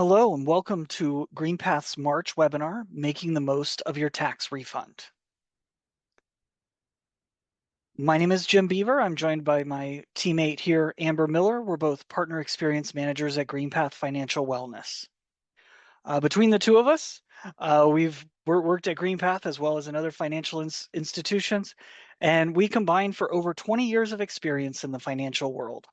Hello and welcome to GreenPath's March webinar, Making the Most of Your Tax Refund. My name is Jim Beaver. I'm joined by my teammate here, Amber Miller. We're both partner experience managers at GreenPath Financial Wellness. Between the two of us, we've worked at GreenPath as well as in other financial institutions, and we combined for over 20 years of experience in the financial world.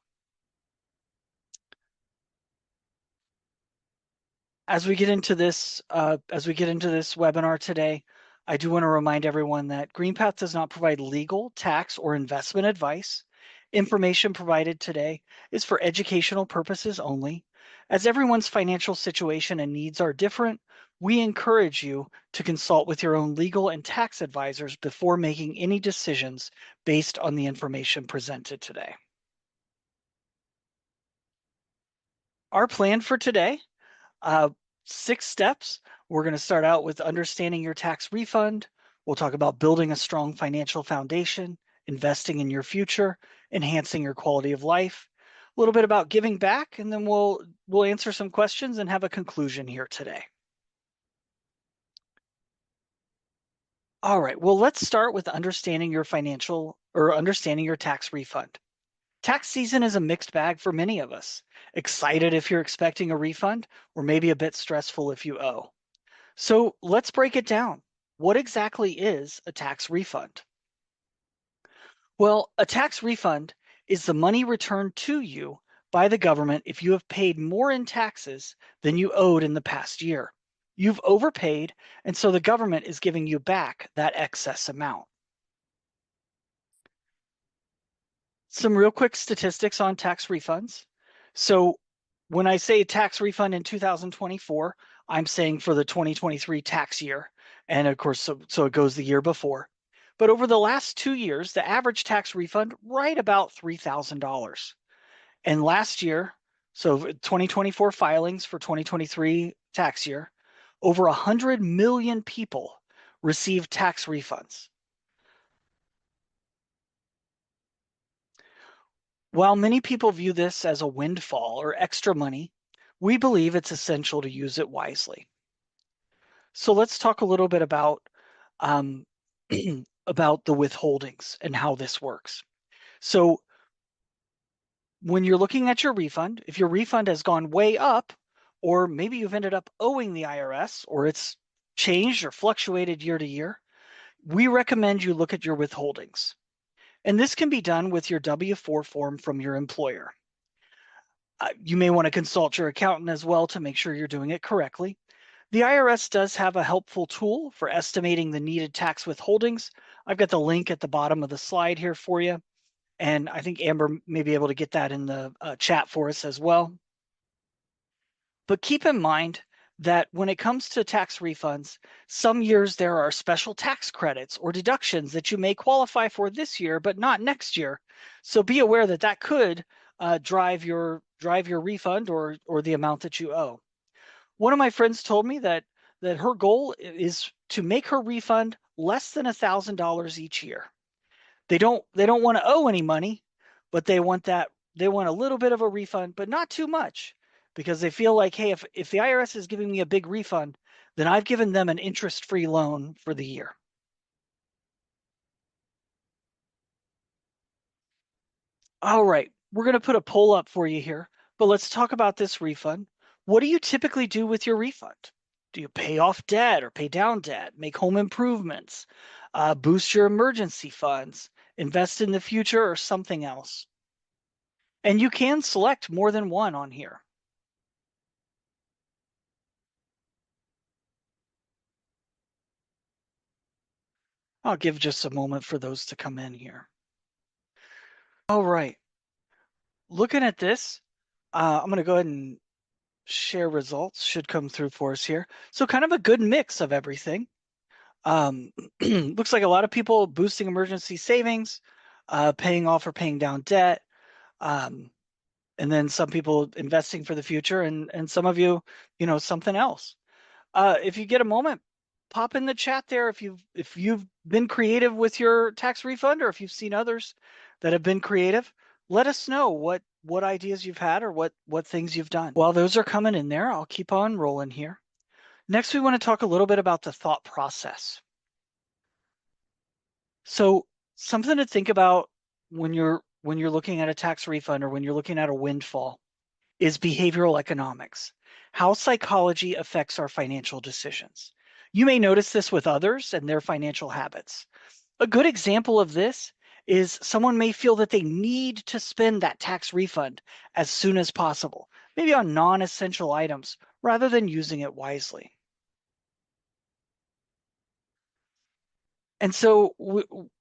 As we get into this webinar today, I do want to remind everyone that GreenPath does not provide legal, tax, or investment advice. Information provided today is for educational purposes only. As everyone's financial situation and needs are different, we encourage you to consult with your own legal and tax advisors before making any decisions based on the information presented today. Our plan for today, 6 steps. We're going to start out with understanding your tax refund. We'll talk about building a strong financial foundation, investing in your future, enhancing your quality of life, a little bit about giving back, and then we'll answer some questions and have a conclusion here today. All right, well, let's start with understanding your tax refund. Tax season is a mixed bag for many of us. Excited if you're expecting a refund, or maybe a bit stressful if you owe. So let's break it down. What exactly is a tax refund? Well, a tax refund is the money returned to you by the government if you have paid more in taxes than you owed in the past year. You've overpaid, and so the government is giving you back that excess amount. Some real quick statistics on tax refunds. So when I say tax refund in 2024, I'm saying for the 2023 tax year. And of course, so it goes the year before. But over the last 2 years, the average tax refund, right about $3,000. And last year, so 2024 filings for 2023 tax year, over 100 million people received tax refunds. While many people view this as a windfall or extra money, we believe it's essential to use it wisely. So let's talk a little bit about about the withholdings and how this works. So when you're looking at your refund, if your refund has gone way up, or maybe you've ended up owing the IRS, or it's changed or fluctuated year to year, we recommend you look at your withholdings. And this can be done with your W-4 form from your employer. You may want to consult your accountant as well to make sure you're doing it correctly. The IRS does have a helpful tool for estimating the needed tax withholdings. I've got the link at the bottom of the slide here for you. And I think Amber may be able to get that in the chat for us as well. But keep in mind that when it comes to tax refunds, some years there are special tax credits or deductions that you may qualify for this year, but not next year. So be aware that that could drive your refund or the amount that you owe. One of my friends told me that her goal is to make her refund less than $1,000 each year. They don't want to owe any money, but they want a little bit of a refund, but not too much, because they feel like, hey, if the IRS is giving me a big refund, then I've given them an interest-free loan for the year. All right, we're going to put a poll up for you here, but let's talk about this refund. What do you typically do with your refund? Do you pay off debt or pay down debt, make home improvements, boost your emergency funds, invest in the future, or something else? And you can select more than one on here. I'll give just a moment for those to come in here. All right. Looking at this, I'm going to go ahead and share results. Should come through for us here. So kind of a good mix of everything. Looks like a lot of people boosting emergency savings, paying off or paying down debt, and then some people investing for the future, and some of you, something else. If you get a moment, pop in the chat there if you've been creative with your tax refund, or if you've seen others that have been creative. let us know what ideas you've had or what things you've done. While those are coming in there, I'll keep on rolling here. Next, we want to talk a little bit about the thought process. So something to think about when you're looking at a tax refund or when you're looking at a windfall is behavioral economics, how psychology affects our financial decisions. You may notice this with others and their financial habits. A good example of this is someone may feel that they need to spend that tax refund as soon as possible, maybe on non-essential items, rather than using it wisely. And so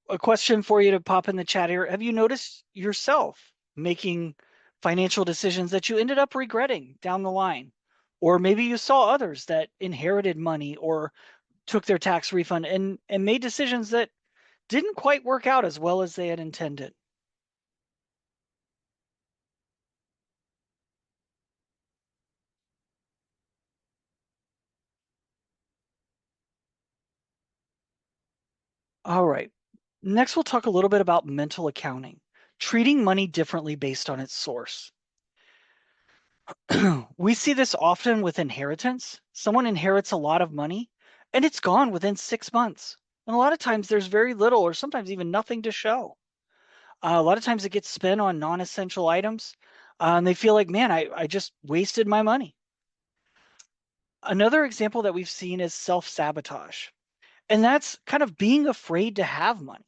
a question for you to pop in the chat here. Have you noticed yourself making financial decisions that you ended up regretting down the line? Or maybe you saw others that inherited money or took their tax refund and made decisions that didn't quite work out as well as they had intended. All right. Next, we'll talk a little bit about mental accounting, treating money differently based on its source. We see this often with inheritance. Someone inherits a lot of money and it's gone within 6 months. And a lot of times there's very little or sometimes even nothing to show. A lot of times it gets spent on non-essential items and they feel like, man, I just wasted my money. Another example that we've seen is self-sabotage. And that's kind of being afraid to have money.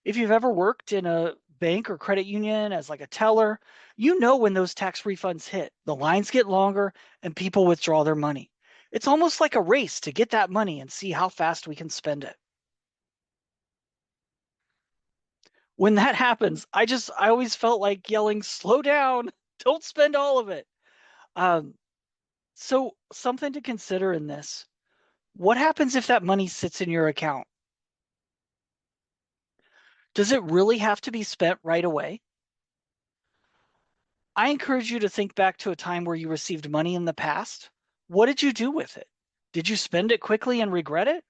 If you've ever worked in a bank or credit union as like a teller, you know when those tax refunds hit, the lines get longer and people withdraw their money. It's almost like a race to get that money and see how fast we can spend it. When that happens, I always felt like yelling, slow down, don't spend all of it. Um, so something to consider in this. What happens if that money sits in your account? Does it really have to be spent right away? I encourage you to think back to a time where you received money in the past. What did you do with it? Did you spend it quickly and regret it?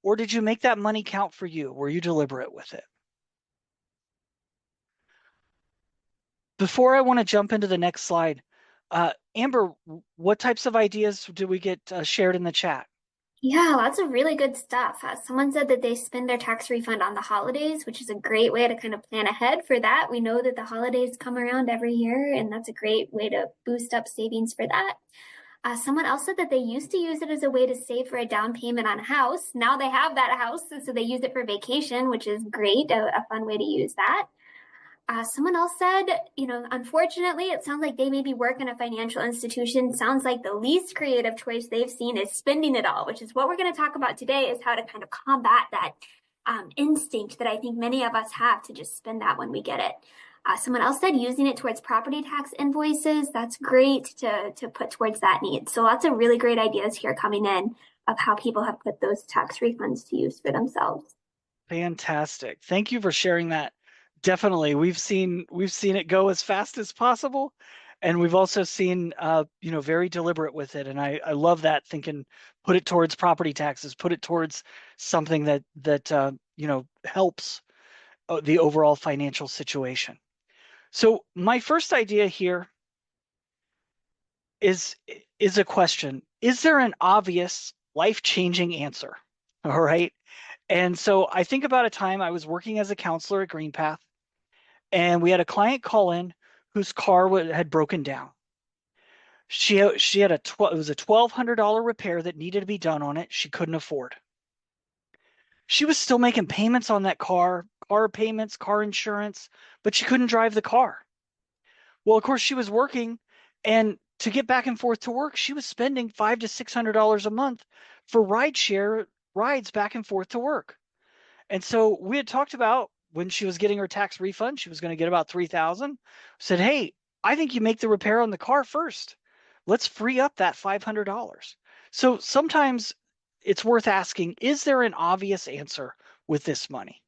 Or did you make that money count for you? Were you deliberate with it? Before I want to jump into the next slide, Amber, what types of ideas do we get shared in the chat? Yeah, lots of really good stuff. Someone said that they spend their tax refund on the holidays, which is a great way to kind of plan ahead for that. We know that the holidays come around every year, and that's a great way to boost up savings for that. Someone else said that they used to use it as a way to save for a down payment on a house. Now they have that house, and so they use it for vacation, which is great, a fun way to use that. Someone else said, unfortunately, it sounds like they maybe work in a financial institution. Sounds like the least creative choice they've seen is spending it all, which is what we're going to talk about today, is how to kind of combat that instinct that I think many of us have to just spend that when we get it. Someone else said using it towards property tax invoices. That's great to put towards that need. So lots of really great ideas here coming in of how people have put those tax refunds to use for themselves. Fantastic. Thank you for sharing that. Definitely. We've seen it go as fast as possible. And we've also seen very deliberate with it. And I love that thinking, put it towards property taxes, put it towards something that helps the overall financial situation. So my first idea here is is a question. Is there an obvious life-changing answer? All right. And so I think about a time I was working as a counselor at GreenPath, and we had a client call in whose car had broken down. She had it was a $1,200 repair that needed to be done on it. She couldn't afford. She was still making payments on that car payments, car insurance, but she couldn't drive the car. Well, of course, she was working, and to get back and forth to work, she was spending $500 to $600 a month for rideshare rides back and forth to work. And so we had talked about when she was getting her tax refund, she was going to get about 3,000. Said, "Hey, I think you make the repair on the car first. Let's free up that $500." So sometimes it's worth asking, is there an obvious answer with this money?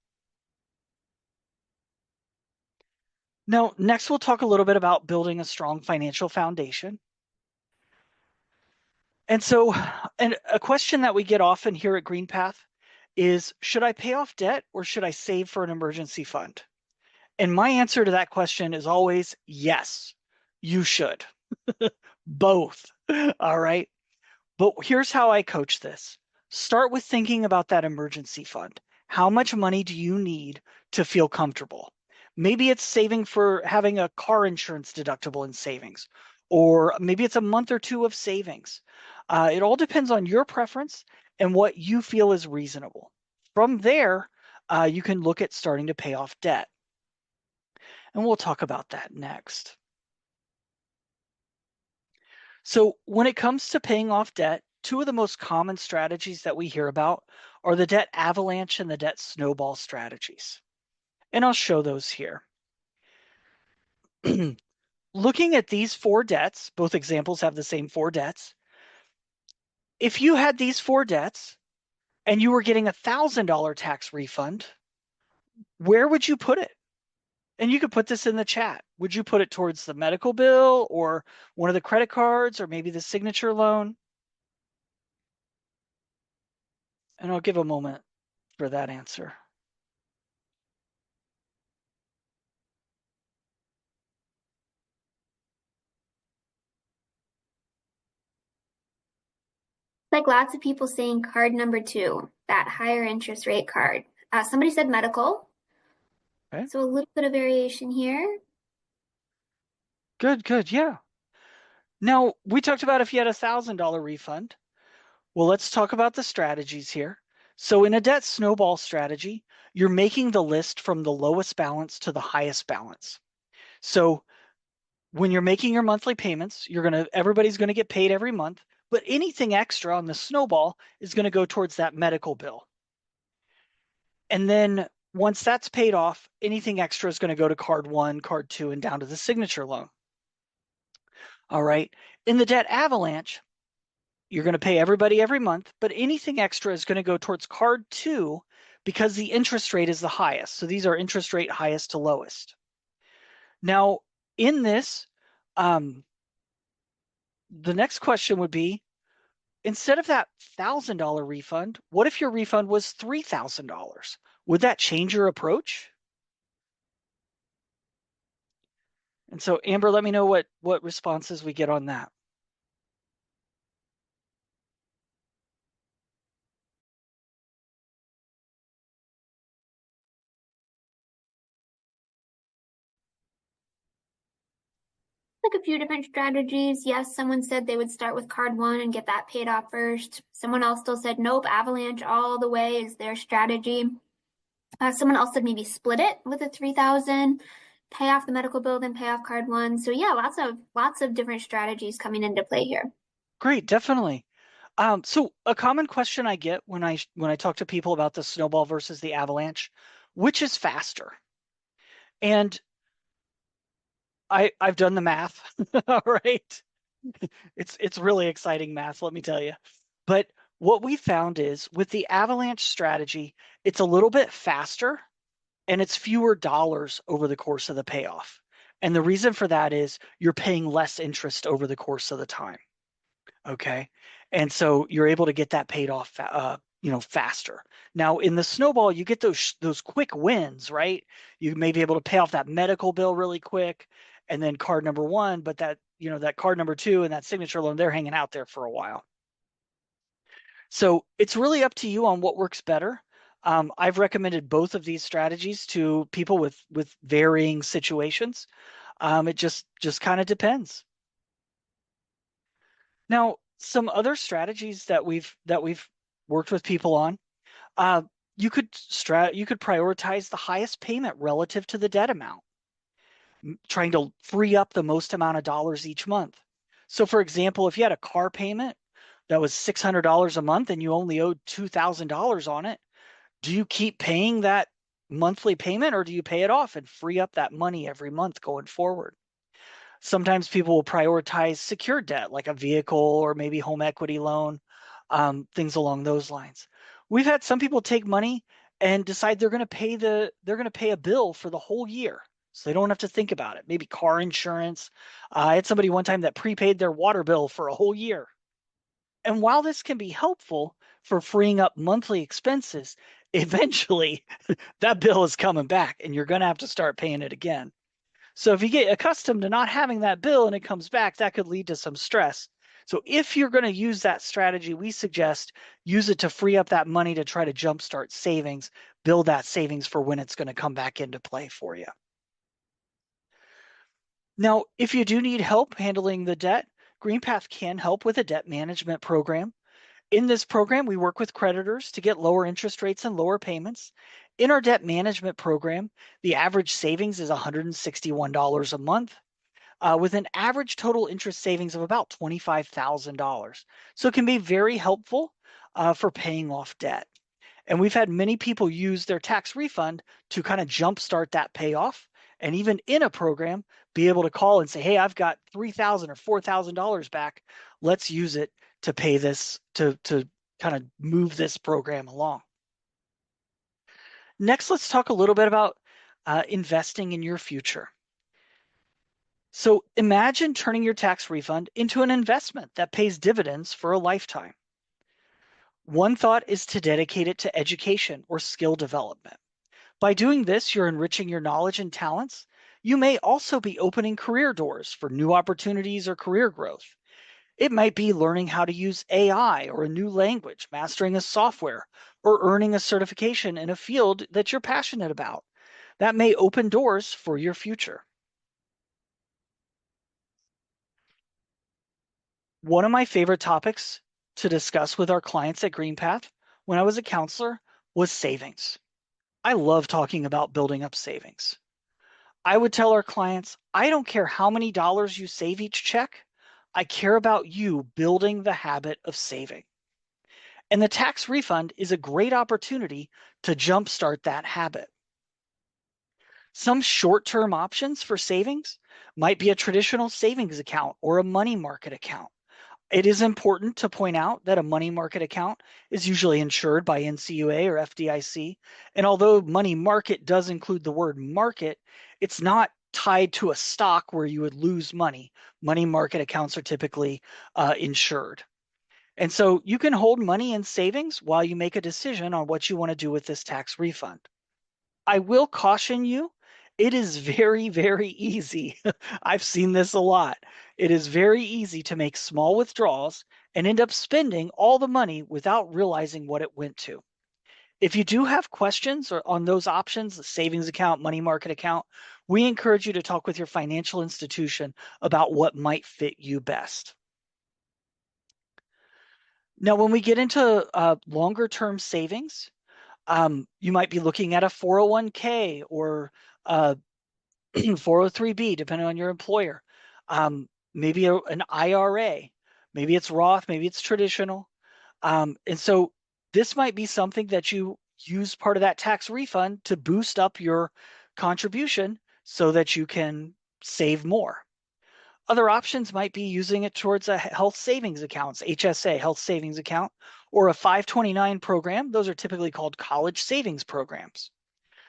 Now, next we'll talk a little bit about building a strong financial foundation. And so, and a question that we get often here at GreenPath is, should I pay off debt or should I save for an emergency fund? And my answer to that question is always yes, you should. Both. All right. But here's how I coach this. Start with thinking about that emergency fund. How much money do you need to feel comfortable? Maybe it's saving for having a car insurance deductible in savings, or maybe it's a month or two of savings. It all depends on your preference and what you feel is reasonable. From there, you can look at starting to pay off debt. And we'll talk about that next. So when it comes to paying off debt, two of the most common strategies that we hear about are the debt avalanche and the debt snowball strategies. And I'll show those here. Looking at these four debts, both examples have the same four debts. If you had these four debts and you were getting $1,000 tax refund, where would you put it? And you could put this in the chat. Would you put it towards the medical bill or one of the credit cards or maybe the signature loan? And I'll give a moment for that answer. Like lots of people saying card number two, that higher interest rate card. Somebody said medical, Okay. so a little bit of variation here. Good, good. Yeah. Now, we talked about if you had $1,000 refund. Well, let's talk about the strategies here. So in a debt snowball strategy, you're making the list from the lowest balance to the highest balance. So when you're making your monthly payments, everybody's going to get paid every month, but anything extra on the snowball is going to go towards that medical bill. And then once that's paid off, anything extra is going to go to card one, card two, and down to the signature loan. All right. In the debt avalanche, you're going to pay everybody every month, but anything extra is going to go towards card two because the interest rate is the highest. So these are interest rate highest to lowest. Now, in this, the next question would be, instead of that $1,000 refund, what if your refund was $3,000? Would that change your approach? And so, Amber, let me know what responses we get on that. Like a few different strategies. Yes, someone said they would start with card one and get that paid off first. Someone else still said, nope, avalanche all the way is their strategy. Someone else said maybe split it with a 3,000, pay off the medical bill, then pay off card one. So yeah, lots of different strategies coming into play here. Great, definitely. So a common question I get when I talk to people about the snowball versus the avalanche, which is faster? And I've done the math. All right. It's really exciting math, let me tell you. But what we found is with the avalanche strategy, it's a little bit faster and it's fewer dollars over the course of the payoff. And the reason for that is you're paying less interest over the course of the time. Okay. And so you're able to get that paid off, faster. Now in the snowball, you get those quick wins, right? You may be able to pay off that medical bill really quick and then card number one, but that card number two and that signature loan, they're hanging out there for a while. So it's really up to you on what works better. I've recommended both of these strategies to people with varying situations. It just kind of depends. Now, some other strategies that we've worked with people on, uh, you could prioritize the highest payment relative to the debt amount, trying to free up the most amount of dollars each month. So, for example, if you had a car payment that was $600 a month and you only owed $2,000 on it, do you keep paying that monthly payment or do you pay it off and free up that money every month going forward? Sometimes people will prioritize secured debt, like a vehicle or maybe home equity loan, things along those lines. We've had some people take money and decide they're going to pay a bill for the whole year, so they don't have to think about it. Maybe car insurance. I had somebody one time that prepaid their water bill for a whole year. And while this can be helpful for freeing up monthly expenses, eventually that bill is coming back and you're going to have to start paying it again. So if you get accustomed to not having that bill and it comes back, that could lead to some stress. So if you're going to use that strategy, we suggest use it to free up that money to try to jumpstart savings, build that savings for when it's going to come back into play for you. Now, if you do need help handling the debt, GreenPath can help with a debt management program. In this program, we work with creditors to get lower interest rates and lower payments. In our debt management program, the average savings is $161 a month, with an average total interest savings of about $25,000. So it can be very helpful for paying off debt. And we've had many people use their tax refund to kind of jumpstart that payoff. And even in a program, be able to call and say, hey, I've got $3,000 or $4,000 back. Let's use it to pay this, to kind of move this program along. Next, let's talk a little bit about investing in your future. So imagine turning your tax refund into an investment that pays dividends for a lifetime. One thought is to dedicate it to education or skill development. By doing this, you're enriching your knowledge and talents. You may also be opening career doors for new opportunities or career growth. It might be learning how to use AI or a new language, mastering a software, or earning a certification in a field that you're passionate about. That may open doors for your future. One of my favorite topics to discuss with our clients at GreenPath when I was a counselor was savings. I love talking about building up savings. I would tell our clients, I don't care how many dollars you save each check. I care about you building the habit of saving. And the tax refund is a great opportunity to jumpstart that habit. Some short-term options for savings might be a traditional savings account or a money market account. It is important to point out that a money market account is usually insured by NCUA or FDIC. And although money market does include the word market, it's not tied to a stock where you would lose money. Money market accounts are typically insured. And so you can hold money in savings while you make a decision on what you want to do with this tax refund. I will caution you, it is very, very easy. I've seen this a lot. It is very easy to make small withdrawals and end up spending all the money without realizing what it went to. If you do have questions on those options, the savings account, money market account, we encourage you to talk with your financial institution about what might fit you best. Now, when we get into longer term savings, you might be looking at a 401k or 403b, depending on your employer. Maybe an IRA. Maybe it's Roth, maybe it's traditional. And so this might be something that you use part of that tax refund to boost up your contribution so that you can save more. Other options might be using it towards a health savings accounts, HSA, health savings account, or a 529 program. Those are typically called college savings programs.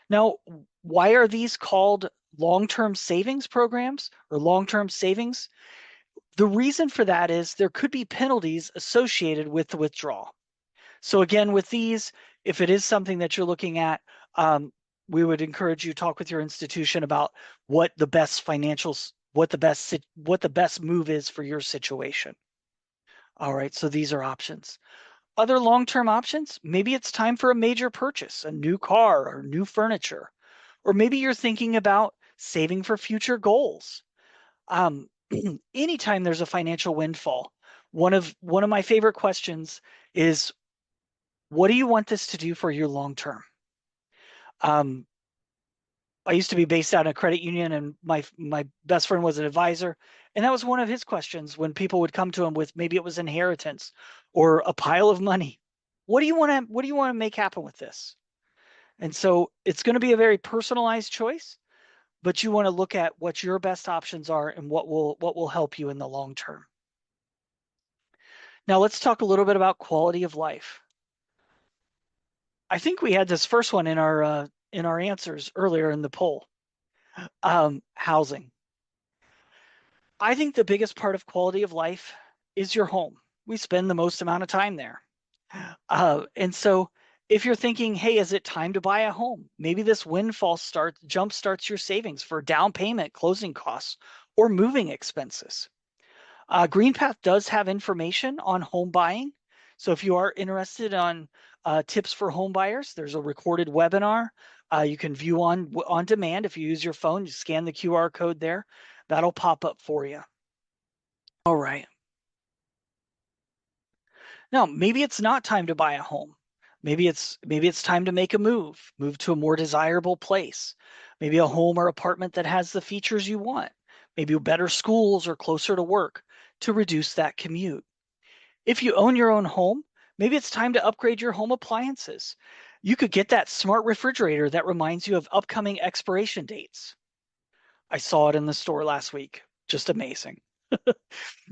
Now, why are these called long-term savings programs or long-term savings? The reason for that is there could be penalties associated with the withdrawal. So again, with these, if it is something that you're looking at, we would encourage you to talk with your institution about what the best financials, what the best move is for your situation. All right, so these are options. Other long-term options, maybe it's time for a major purchase, a new car or new furniture, or maybe you're thinking about saving for future goals. Anytime there's a financial windfall, one of my favorite questions is, what do you want this to do for your long term? I used to be based out of a credit union, and my best friend was an advisor, and that was one of his questions when people would come to him with maybe it was inheritance or a pile of money. What do you want to make happen with this? And so it's going to be a very personalized choice, but you want to look at what your best options are and what will help you in the long term. Now let's talk a little bit about quality of life. I think we had this first one in our answers earlier in the poll. Housing. I think the biggest part of quality of life is your home. We spend the most amount of time there. And so If you're thinking, hey, is it time to buy a home? Maybe this windfall jump starts your savings for down payment, closing costs, or moving expenses. GreenPath does have information on home buying. So if you are interested on tips for home buyers, there's a recorded webinar you can view on demand. If you use your phone, you scan the QR code there, that'll pop up for you. All right. Now, maybe it's not time to buy a home. Maybe it's time to make a move to a more desirable place. Maybe a home or apartment that has the features you want. Maybe better schools or closer to work to reduce that commute. If you own your own home, maybe it's time to upgrade your home appliances. You could get that smart refrigerator that reminds you of upcoming expiration dates. I saw it in the store last week. Just amazing.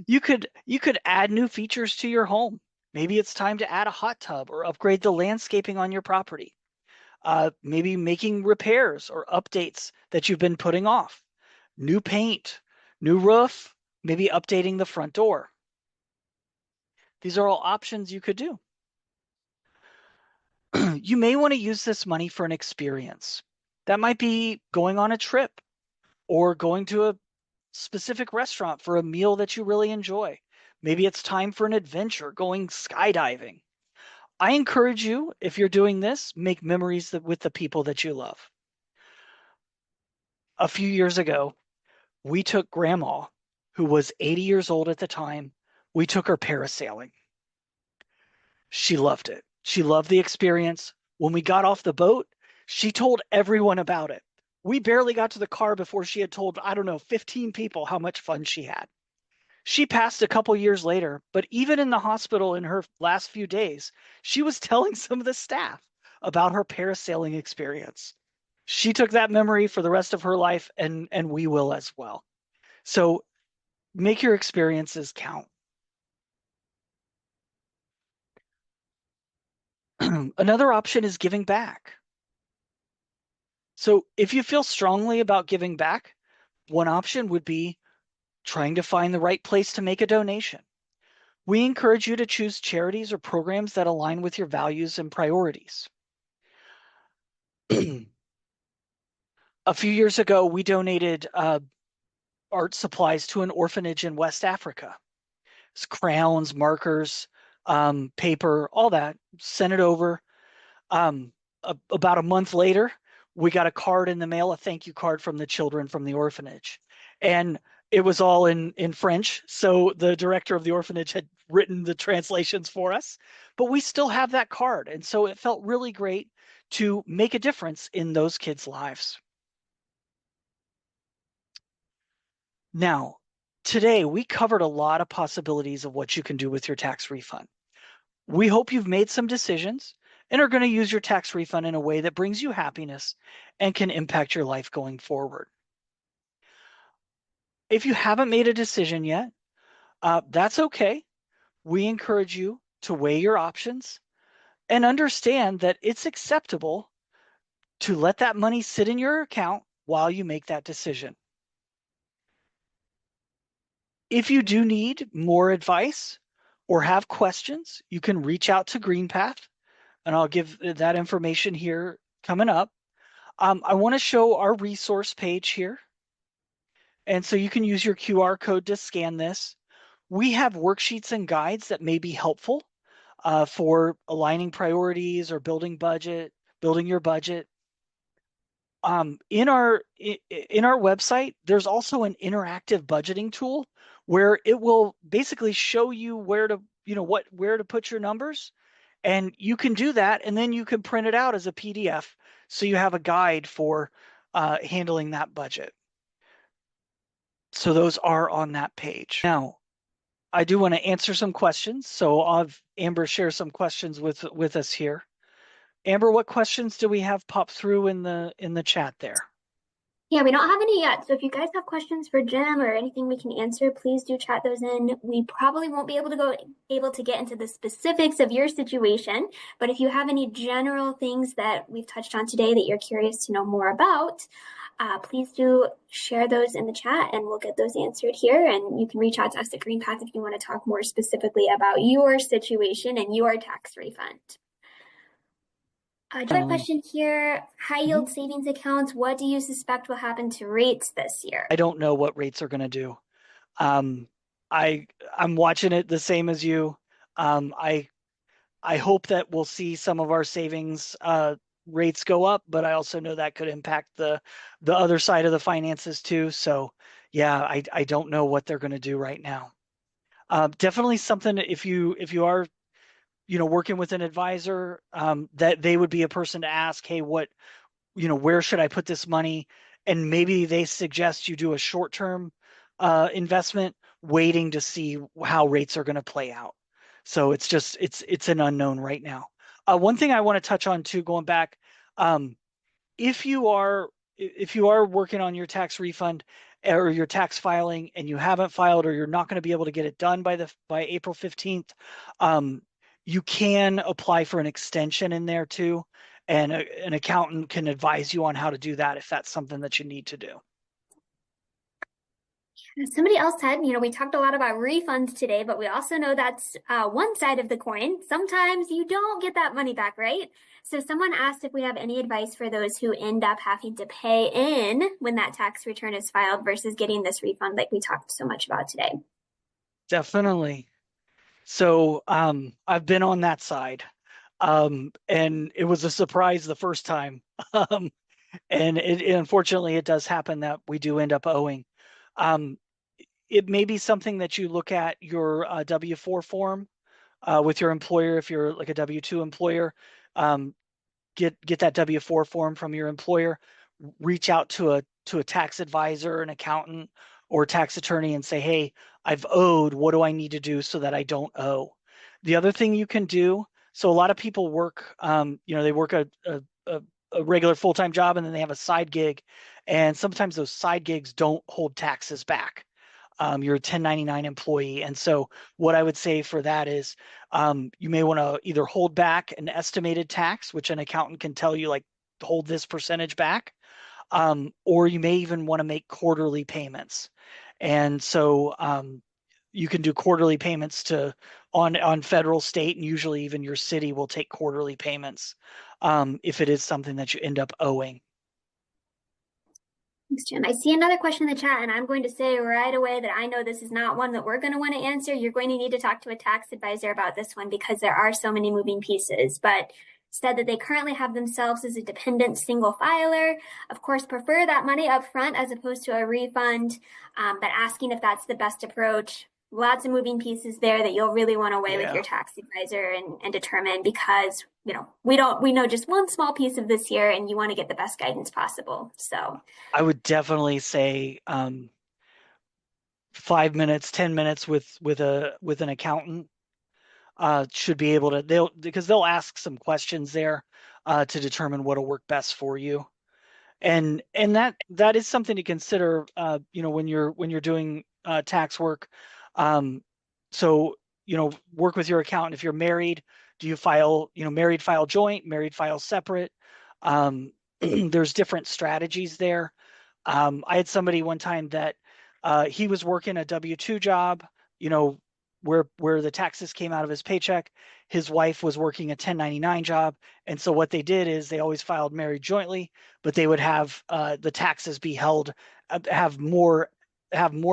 You could add new features to your home. Maybe it's time to add a hot tub or upgrade the landscaping on your property. Maybe making repairs or updates that you've been putting off. New paint, new roof, maybe updating the front door. These are all options you could do. You may want to use this money for an experience. That might be going on a trip or going to a specific restaurant for a meal that you really enjoy. Maybe it's time for an adventure, going skydiving. I encourage you, if you're doing this, make memories with the people that you love. A few years ago, we took Grandma, who was 80 years old at the time, we took her parasailing. She loved it. She loved the experience. When we got off the boat, she told everyone about it. We barely got to the car before she had told, I don't know, 15 people how much fun she had. She passed a couple years later, but even in the hospital in her last few days, she was telling some of the staff about her parasailing experience. She took that memory for the rest of her life, and we will as well. So make your experiences count. Another option is giving back. So if you feel strongly about giving back, one option would be trying to find the right place to make a donation. We encourage you to choose charities or programs that align with your values and priorities. A few years ago, we donated art supplies to an orphanage in West Africa. It's crayons, markers, paper, all that. Sent it over. About a month later, we got a card in the mail, a thank you card from the children from the orphanage. And it was all in French. So the director of the orphanage had written the translations for us, but we still have that card. And so it felt really great to make a difference in those kids' lives. Now, today we covered a lot of possibilities of what you can do with your tax refund. We hope you've made some decisions and are going to use your tax refund in a way that brings you happiness and can impact your life going forward. If you haven't made a decision yet, that's okay. We encourage you to weigh your options and understand that it's acceptable to let that money sit in your account while you make that decision. If you do need more advice or have questions, you can reach out to GreenPath, and I'll give that information here coming up. I want to show our resource page here. And so you can use your QR code to scan this. We have worksheets and guides that may be helpful for aligning priorities or building your budget. In our website, there's also an interactive budgeting tool where it will basically show you where to put your numbers, and you can do that, and then you can print it out as a PDF so you have a guide for handling that budget. So those are on that page. Now, I do want to answer some questions, so I'll have Amber share some questions with us here. Amber, what questions do we have pop through in the chat there? Yeah, we don't have any yet. So if you guys have questions for Jim or anything we can answer, please do chat those in. We probably won't be able to get into the specifics of your situation, but if you have any general things that we've touched on today that you're curious to know more about, please do share those in the chat and we'll get those answered here. And you can reach out to us at GreenPath if you want to talk more specifically about your situation and your tax refund. Another Definitely. question here, high Mhm. yield savings accounts, what do you suspect will happen to rates this year? I don't know what rates are going to do. Um, I I'm watching it the same as you. I hope that we'll see some of our savings rates go up, but I also know that could impact the other side of the finances too. So yeah, I don't know what they're going to do right now. Definitely something if you are working with an advisor, that they would be a person to ask, hey, where should I put this money? And maybe they suggest you do a short-term investment, waiting to see how rates are going to play out. So it's an unknown right now. One thing I want to touch on too, going back, um, if you are if you are working on your tax refund or your tax filing and you haven't filed or you're not going to be able to get it done by April 15th, um, you can apply for an extension in there too, and an accountant can advise you on how to do that if that's something that you need to do. Somebody else said, we talked a lot about refunds today, but we also know that's one side of the coin. Sometimes you don't get that money back, right? So someone asked if we have any advice for those who end up having to pay in when that tax return is filed versus getting this refund like we talked so much about today. Definitely. So I've been on that side. And it was a surprise the first time. Um, and unfortunately it does happen that we do end up owing. Um, it may be something that you look at your W-4 form with your employer if you're like a W-2 employer. Um, get that W-4 form from your employer, reach out to a tax advisor, an accountant, or tax attorney and say, hey, I've owed. What do I need to do so that I don't owe? The other thing you can do, so a lot of people work, they work a regular full-time job and then they have a side gig. And sometimes those side gigs don't hold taxes back. You're a 1099 employee. And so what I would say for that is you may want to either hold back an estimated tax, which an accountant can tell you, like, hold this percentage back, or you may even want to make quarterly payments. And so you can do quarterly payments on federal, state, and usually even your city will take quarterly payments if it is something that you end up owing. Thanks, Jim. I see another question in the chat, and I'm going to say right away that I know this is not one that we're going to want to answer. You're going to need to talk to a tax advisor about this one because there are so many moving pieces. But said that they currently have themselves as a dependent single filer. Of course, prefer that money up front as opposed to a refund, but asking if that's the best approach. Lots of moving pieces there that you'll really want to weigh with Yeah, your tax advisor and determine because we know just one small piece of this here and you want to get the best guidance possible. So I would definitely say 5 minutes, 10 minutes with an accountant should be able to they'll ask some questions there to determine what'll work best for you. And that is something to consider when you're doing tax work. Um, so work with your accountant. If you're married, do you file married file joint, married file separate? Um, there's different strategies there. I had somebody one time that he was working a W-2 job, you know, where the taxes came out of his paycheck. His wife was working a 1099 job, and so what they did is they always filed married jointly, but they would have the taxes be held, have more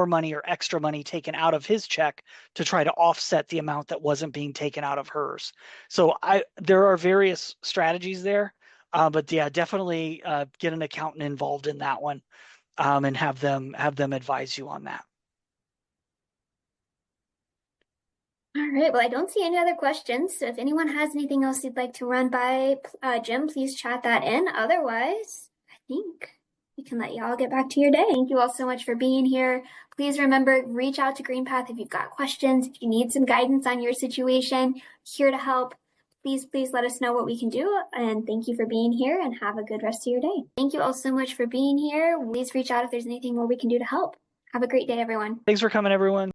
money or extra money taken out of his check to try to offset the amount that wasn't being taken out of hers. So there are various strategies there, but yeah, definitely get an accountant involved in that one, and have them advise you on that. all right. Well, I don't see any other questions. So if anyone has anything else you'd like to run by Jim, please chat that in. Otherwise, I think we can let y'all get back to your day. Thank you all so much for being here. Please remember, reach out to GreenPath if you've got questions, if you need some guidance on your situation, here to help. Please let us know what we can do. And thank you for being here and have a good rest of your day. Thank you all so much for being here. Please reach out if there's anything more we can do to help. Have a great day, everyone. Thanks for coming, everyone.